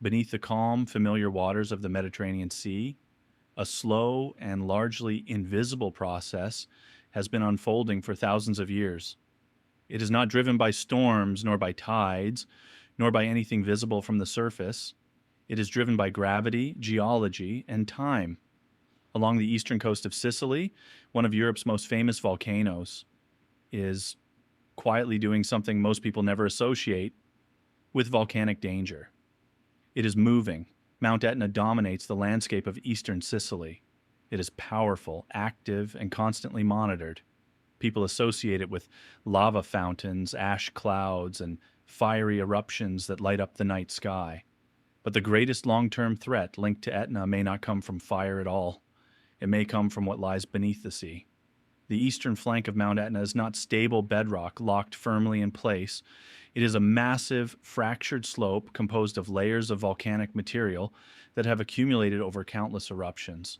Beneath the calm, familiar waters of the Mediterranean Sea, a slow and largely invisible process has been unfolding for thousands of years. It is not driven by storms, nor by tides, nor by anything visible from the surface. It is driven by gravity, geology, and time. Along the eastern coast of Sicily, one of Europe's most famous volcanoes is quietly doing something most people never associate with volcanic danger. It is moving. Mount Etna dominates the landscape of eastern Sicily. It is powerful, active, and constantly monitored. People associate it with lava fountains, ash clouds, and fiery eruptions that light up the night sky. But the greatest long-term threat linked to Etna may not come from fire at all. It may come from what lies beneath the sea. The eastern flank of Mount Etna is not stable bedrock locked firmly in place. It is a massive, fractured slope composed of layers of volcanic material that have accumulated over countless eruptions.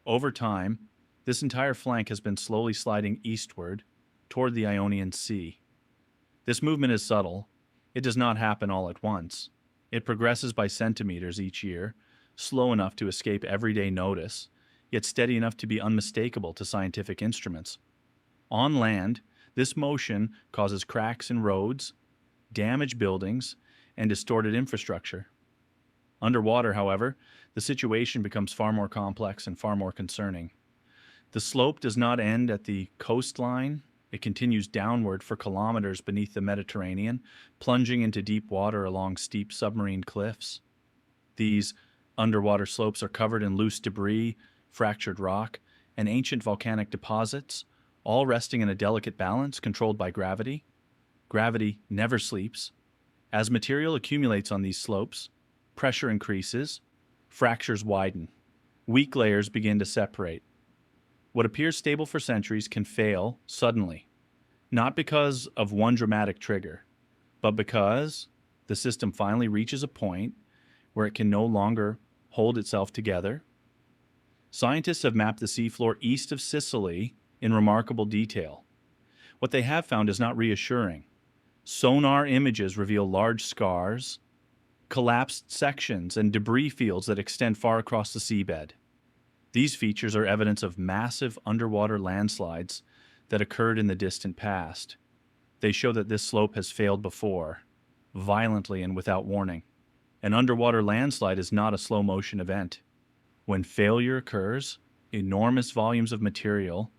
Over time, this entire flank has been slowly sliding eastward toward the Ionian Sea. This movement is subtle. It does not happen all at once. It progresses by centimeters each year, slow enough to escape everyday notice, yet steady enough to be unmistakable to scientific instruments. On land, this motion causes cracks in roads, damaged buildings, and distorted infrastructure. Underwater, however, the situation becomes far more complex and far more concerning. The slope does not end at the coastline. It continues downward for kilometers beneath the Mediterranean, plunging into deep water along steep submarine cliffs. These underwater slopes are covered in loose debris, fractured rock, and ancient volcanic deposits, all resting in a delicate balance controlled by gravity. Gravity never sleeps. As material accumulates on these slopes, pressure increases, fractures widen. Weak layers begin to separate. What appears stable for centuries can fail suddenly, not because of one dramatic trigger, but because the system finally reaches a point where it can no longer hold itself together. Scientists have mapped the seafloor east of Sicily in remarkable detail. What they have found is not reassuring. Sonar images reveal large scars, collapsed sections, and debris fields that extend far across the seabed. These features are evidence of massive underwater landslides that occurred in the distant past. They show that this slope has failed before, violently and without warning. An underwater landslide is not a slow-motion event. When failure occurs, enormous volumes of material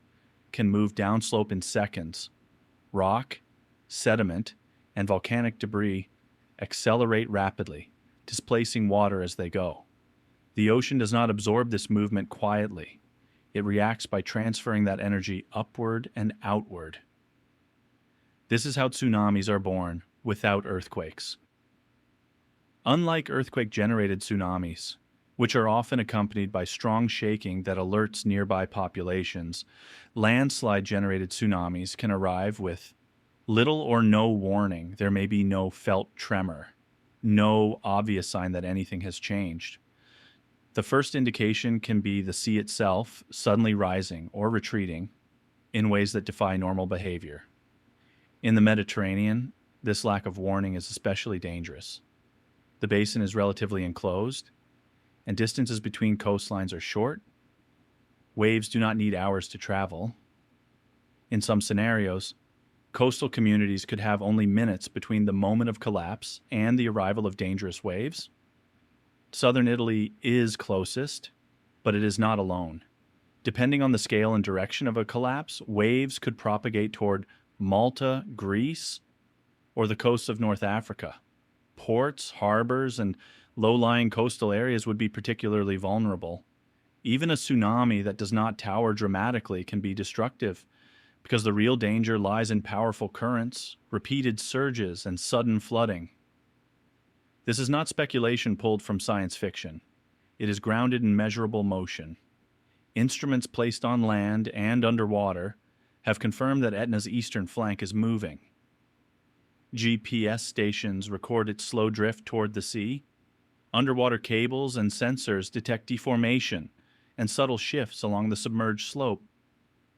can move downslope in seconds. Rock, sediment, and volcanic debris accelerate rapidly, displacing water as they go. The ocean does not absorb this movement quietly. It reacts by transferring that energy upward and outward. This is how tsunamis are born, without earthquakes. Unlike earthquake-generated tsunamis, which are often accompanied by strong shaking that alerts nearby populations, landslide-generated tsunamis can arrive with little or no warning. There may be no felt tremor, no obvious sign that anything has changed. The first indication can be the sea itself suddenly rising or retreating in ways that defy normal behavior. In the Mediterranean, this lack of warning is especially dangerous. The basin is relatively enclosed, and distances between coastlines are short. Waves do not need hours to travel. In some scenarios, coastal communities could have only minutes between the moment of collapse and the arrival of dangerous waves. Southern Italy is closest, but it is not alone. Depending on the scale and direction of a collapse, waves could propagate toward Malta, Greece, or the coasts of North Africa. Ports, harbors, and low-lying coastal areas would be particularly vulnerable. Even a tsunami that does not tower dramatically can be destructive, because the real danger lies in powerful currents, repeated surges, and sudden flooding. This is not speculation pulled from science fiction. It is grounded in measurable motion. Instruments placed on land and underwater have confirmed that Etna's eastern flank is moving. GPS stations record its slow drift toward the sea. Underwater cables and sensors detect deformation and subtle shifts along the submerged slope.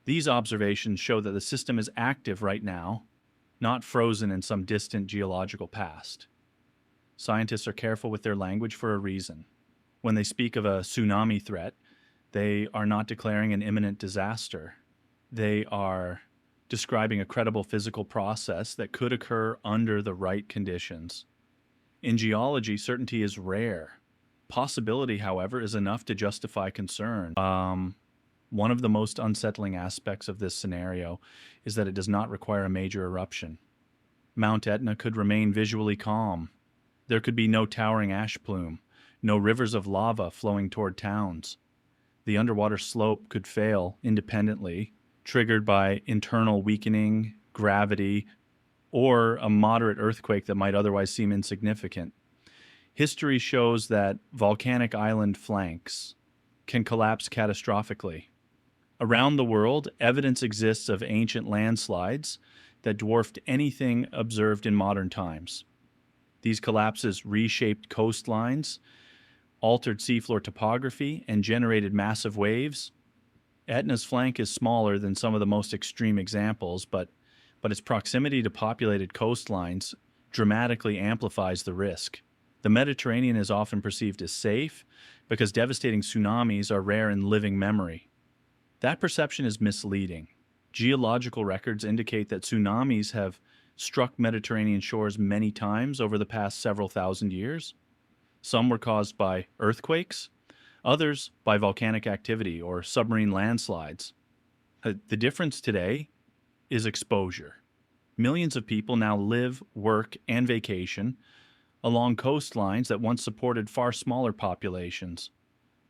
These observations show that the system is active right now, not frozen in some distant geological past. Scientists are careful with their language for a reason. When they speak of a tsunami threat, they are not declaring an imminent disaster. They are describing a credible physical process that could occur under the right conditions. In geology, certainty is rare. Possibility, however, is enough to justify concern. One of the most unsettling aspects of this scenario is that it does not require a major eruption. Mount Etna could remain visually calm. There could be no towering ash plume, no rivers of lava flowing toward towns. The underwater slope could fail independently, triggered by internal weakening, gravity, or a moderate earthquake that might otherwise seem insignificant. History shows that volcanic island flanks can collapse catastrophically. Around the world, evidence exists of ancient landslides that dwarfed anything observed in modern times. These collapses reshaped coastlines, altered seafloor topography, and generated massive waves. Etna's flank is smaller than some of the most extreme examples, but its proximity to populated coastlines dramatically amplifies the risk. The Mediterranean is often perceived as safe because devastating tsunamis are rare in living memory. That perception is misleading. Geological records indicate that tsunamis have struck Mediterranean shores many times over the past several thousand years. Some were caused by earthquakes, others by volcanic activity or submarine landslides. The difference today is exposure. Millions of people now live, work, and vacation along coastlines that once supported far smaller populations.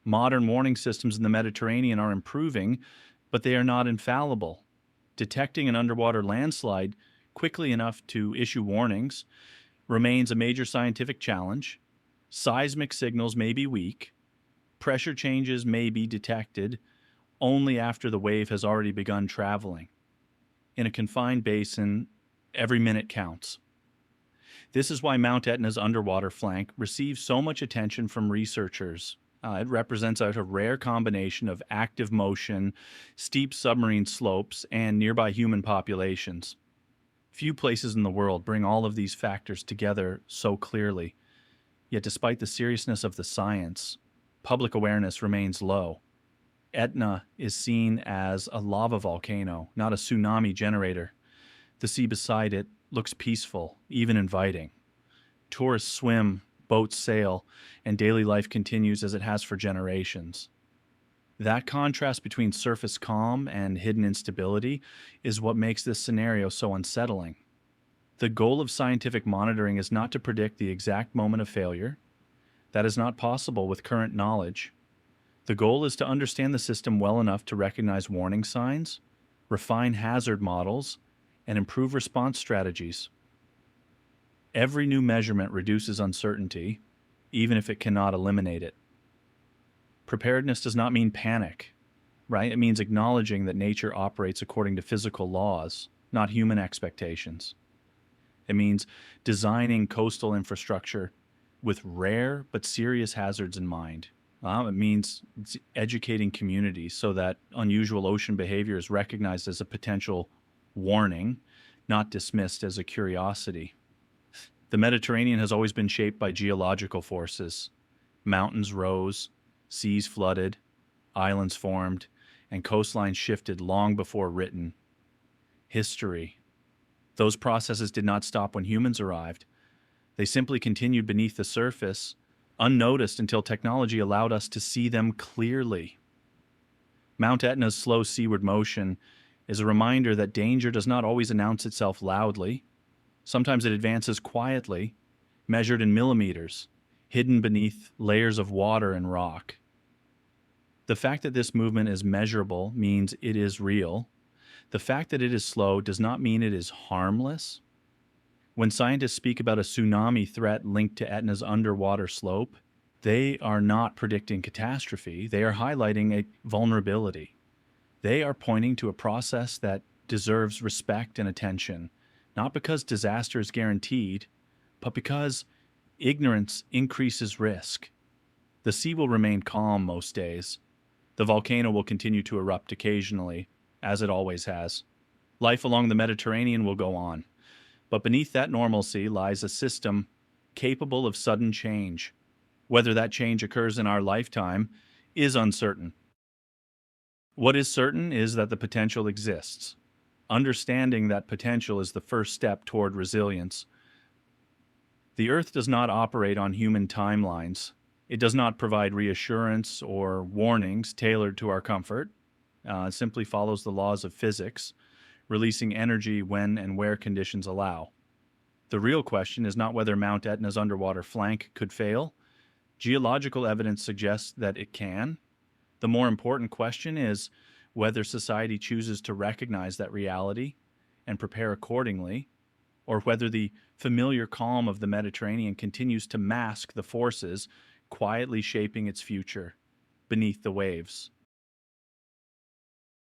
Modern warning systems in the Mediterranean are improving, but they are not infallible. Detecting an underwater landslide quickly enough to issue warnings remains a major scientific challenge. Seismic signals may be weak. Pressure changes may be detected only after the wave has already begun traveling. In a confined basin, every minute counts. This is why Mount Etna's underwater flank receives so much attention from researchers. It represents a rare combination of active motion, steep submarine slopes, and nearby human populations. Few places in the world bring all of these factors together so clearly. Yet despite the seriousness of the science, public awareness remains low. Etna is seen as a lava volcano, not a tsunami generator. The sea beside it looks peaceful, even inviting. Tourists swim, boats sail, and daily life continues as it has for generations. That contrast between surface calm and hidden instability is what makes this scenario so unsettling. The goal of scientific monitoring is not to predict the exact moment of failure. That is not possible with current knowledge. The goal is to understand the system well enough to recognize warning signs, refine hazard models, and improve response strategies. Every new measurement reduces uncertainty, even if it cannot eliminate it. Preparedness does not mean panic, right? It means acknowledging that nature operates according to physical laws, not human expectations. It means designing coastal infrastructure with rare but serious hazards in mind. It means educating communities so that unusual ocean behavior is recognized as a potential warning, not dismissed as a curiosity. The Mediterranean has always been shaped by geological forces. Mountains rose, seas flooded, islands formed, and coastlines shifted long before written history. Those processes did not stop when humans arrived. They simply continued beneath the surface, unnoticed until technology allowed us to see them clearly. Mount Etna's slow seaward motion is a reminder that danger does not always announce itself loudly. Sometimes it advances quietly, measured in millimeters, hidden beneath layers of water and rock. The fact that this movement is measurable means it is real. The fact that it is slow does not mean it is harmless. When scientists speak about a tsunami threat linked to Etna's underwater slope, they are not predicting catastrophe. They are highlighting a vulnerability. They are pointing to a process that deserves respect and attention, not because disaster is guaranteed, but because ignorance increases risk. The sea will remain calm most days. The volcano will continue to erupt occasionally, as it always has. Life along the Mediterranean will go on. But beneath that normalcy lies a system capable of sudden change. Whether that change occurs in our lifetime is uncertain. What is certain is that the potential exists. Understanding that potential is the first step toward resilience. The Earth does not operate on human timelines. It does not provide reassurance or warnings tailored to our comfort. It simply follows the laws of physics, releasing energy when and where conditions allow. The real question is not whether Mount Etna's underwater flank could fail. Geological evidence suggests that it can. The more important question is whether society chooses to recognize that reality and prepare accordingly, or whether the familiar calm of the Mediterranean continues to mask the forces quietly shaping its future beneath the waves.